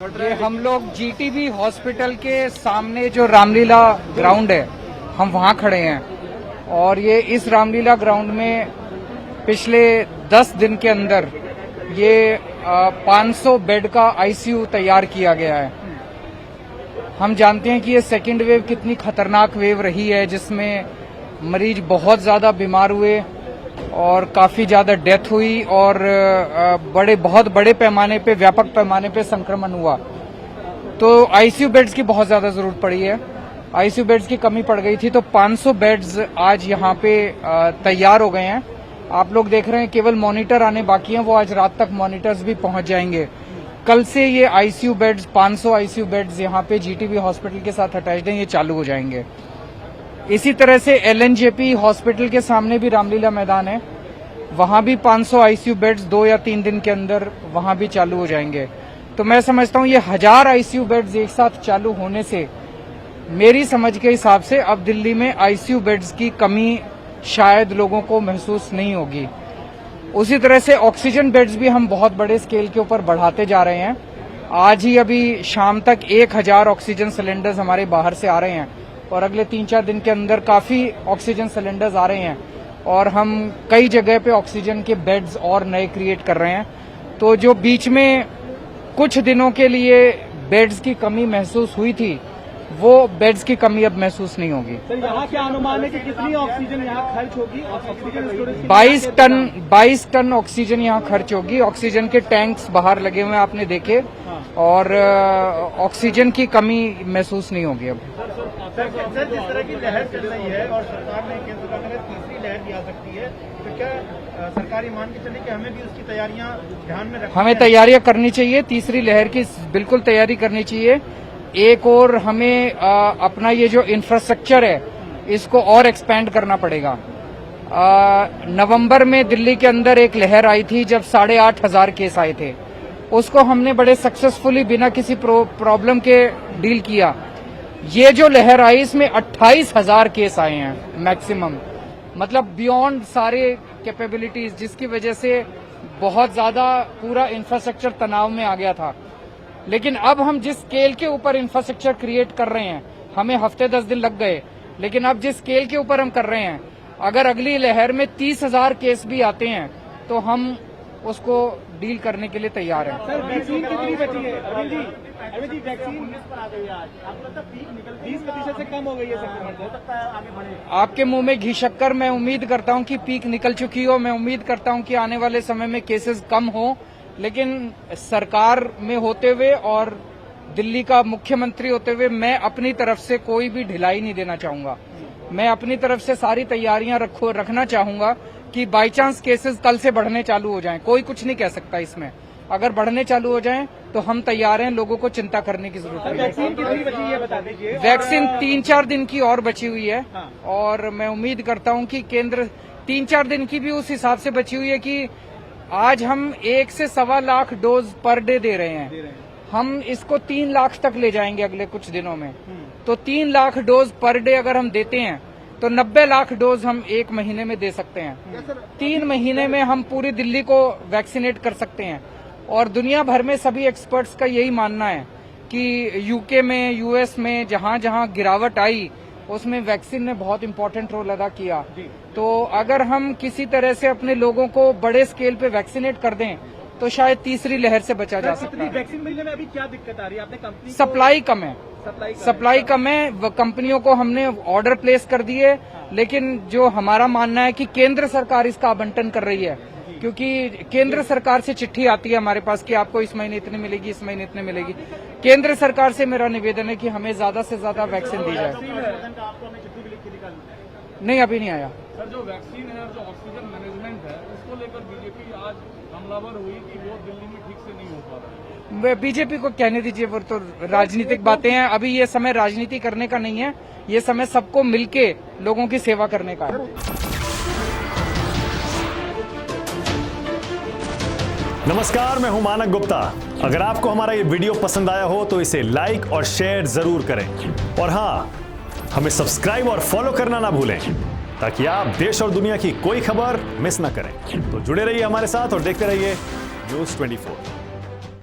ये हम लोग जीटीबी हॉस्पिटल के सामने जो रामलीला ग्राउंड है, हम वहाँ खड़े हैं और ये इस रामलीला ग्राउंड में पिछले 10 दिन के अंदर ये 500 बेड का आईसीयू तैयार किया गया है। हम जानते हैं कि ये सेकेंड वेव कितनी खतरनाक वेव रही है, जिसमें मरीज बहुत ज्यादा बीमार हुए और काफी ज्यादा डेथ हुई और बहुत बड़े पैमाने पे, व्यापक पैमाने पे संक्रमण हुआ। तो आईसीयू बेड्स की बहुत ज्यादा जरूरत पड़ी है। आईसीयू बेड्स की कमी पड़ गई थी, तो 500 बेड्स आज यहाँ पे तैयार हो गए हैं। आप लोग देख रहे हैं केवल मॉनिटर आने बाकी हैं, वो आज रात तक मॉनिटर्स भी पहुंच जाएंगे। कल से ये आईसीयू बेड्स, 500 आईसीयू बेड्स यहाँ पे जीटीबी हॉस्पिटल के साथ अटैच्ड हैं, ये चालू हो जाएंगे। इसी तरह से एलएनजेपी हॉस्पिटल के सामने भी रामलीला मैदान है, वहां भी 500 आईसीयू बेड्स 2 या 3 दिन के अंदर वहां भी चालू हो जाएंगे। तो मैं समझता हूं ये 1000 आईसीयू बेड्स एक साथ चालू होने से, मेरी समझ के हिसाब से अब दिल्ली में आईसीयू बेड्स की कमी शायद लोगों को महसूस नहीं होगी। उसी तरह से ऑक्सीजन बेड्स भी हम बहुत बड़े स्केल के ऊपर बढ़ाते जा रहे हैं। आज ही अभी शाम तक 1000 ऑक्सीजन सिलेंडर्स हमारे बाहर से आ रहे हैं और अगले 3-4 दिन के अंदर काफी ऑक्सीजन सिलेंडर्स आ रहे हैं और हम कई जगह पे ऑक्सीजन के बेड्स और नए क्रिएट कर रहे हैं। तो जो बीच में कुछ दिनों के लिए बेड्स की कमी महसूस हुई थी, वो बेड्स की कमी अब महसूस नहीं होगी। सर, यहाँ क्या अनुमान है कि कितनी ऑक्सीजन यहाँ खर्च होगी? ऑक्सीजन स्टोरेज 22 टन ऑक्सीजन यहाँ खर्च होगी। ऑक्सीजन के टैंक्स बाहर लगे हुए हैं, आपने देखे, और ऑक्सीजन की कमी महसूस नहीं होगी अब। सर, जिस तरह की लहर चल रही है और सरकार ने, केंद्र सरकार ने तीसरी लहर भी आ सकती है, तो क्या सरकार ये मान के चले कि हमें भी उसकी तैयारियां ध्यान में रखनी? हमें तैयारियां करनी चाहिए, तीसरी लहर की बिल्कुल तैयारी करनी चाहिए। एक और हमें अपना ये जो इंफ्रास्ट्रक्चर है, इसको और एक्सपेंड करना पड़ेगा। नवंबर में दिल्ली के अंदर एक लहर आई थी जब 8,500 केस आए थे, उसको हमने बड़े सक्सेसफुली बिना किसी प्रॉब्लम के डील किया। ये जो लहर आई, इसमें 28,000 केस आए हैं मैक्सिमम, मतलब बियॉन्ड सारे कैपेबिलिटीज, जिसकी वजह से बहुत ज्यादा पूरा इंफ्रास्ट्रक्चर तनाव में आ गया था। लेकिन अब हम जिस स्केल के ऊपर इंफ्रास्ट्रक्चर क्रिएट कर रहे हैं, हमें हफ्ते 10 दिन लग गए, लेकिन अब जिस स्केल के ऊपर हम कर रहे हैं, अगर अगली लहर में 30,000 केस भी आते हैं तो हम उसको डील करने के लिए तैयार हैं। सर, वैक्सीन कितनी बची है? अरविंद जी, वैक्सीन 19 पर आ गई है आज। आपको लगता है पीक निकल 20% से कम हो गई है संक्रमण? हो सकता है आगे बढ़े? आपके मुंह में घी शक्कर। मैं उम्मीद करता हूं कि पीक निकल चुकी हो। मैं उम्मीद करता हूं कि आने वाले समय में केसेस कम हो, लेकिन सरकार में होते हुए और दिल्ली का मुख्यमंत्री होते हुए मैं अपनी तरफ से कोई भी ढिलाई नहीं देना चाहूंगा। मैं अपनी तरफ से सारी तैयारियां रखना चाहूंगा कि बाई चांस केसेस कल से बढ़ने चालू हो जाएं। कोई कुछ नहीं कह सकता इसमें। अगर बढ़ने चालू हो जाएं तो हम तैयार हैं, लोगों को चिंता करने की जरूरत नहीं है। वैक्सीन कितनी बची है बता दीजिए। वैक्सीन 3-4 दिन की और बची हुई है, और मैं उम्मीद करता हूं कि केंद्र 3-4 दिन की भी उस हिसाब से बची हुई है कि आज हम 1 से 1.25 lakh dose per day they रहे हैं। हम इसको 3 लाख तक ले जाएंगे अगले कुछ दिनों में। तो 3 लाख डोज पर डे अगर हम देते हैं तो 90 लाख डोज हम 1 महीने में दे सकते हैं। 3 महीने में हम पूरी दिल्ली को वैक्सीनेट कर सकते हैं। और दुनिया भर में सभी एक्सपर्ट्स का यही मानना है कि यूके में, यूएस में जहां जहां गिरावट आई, उसमें वैक्सीन ने बहुत इंपॉर्टेंट रोल अदा किया। तो अगर हम किसी तरह से अपने लोगों को बड़े स्केल पे वैक्सीनेट कर दें तो शायद तीसरी लहर से बचा जा सकता है। वैक्सीन मिलने में अभी क्या दिक्कत आ रही है? आपने कंपनी सप्लाई कम है, सप्लाई कम है। कंपनियों को हमने ऑर्डर प्लेस कर दिए, लेकिन जो हमारा मानना है कि केंद्र सरकार इसका आवंटन कर रही है, क्योंकि केंद्र सरकार से चिट्ठी आती है हमारे पास कि आपको इस महीने इतनी मिलेगी, इस महीने इतने मिलेगी। केंद्र सरकार से मेरा निवेदन है कि हमें ज्यादा से ज्यादा वैक्सीन दी जाए। नहीं, अभी नहीं आया। सर, जो वैक्सीन है, जो ऑक्सीजन मैनेजमेंट है, उसको लेकर बीजेपी आज हमलावर हुई कि वो दिल्ली में ठीक से नहीं हो पा रहा है। बीजेपी को कहने दीजिए, वो तो राजनीतिक बातें हैं। अभी ये समय राजनीति करने का नहीं है, ये समय सबको मिलके लोगों की सेवा करने का है। नमस्कार, मैं हूं मानक गुप्ता। अगर आपको हमारा ये वीडियो पसंद आया हो तो इसे लाइक और शेयर जरूर करें, और हाँ, हमें सब्सक्राइब और फॉलो करना ना भूलें, ताकि आप देश और दुनिया की कोई खबर मिस ना करें। तो जुड़े रहिए हमारे साथ और देखते रहिए News 24।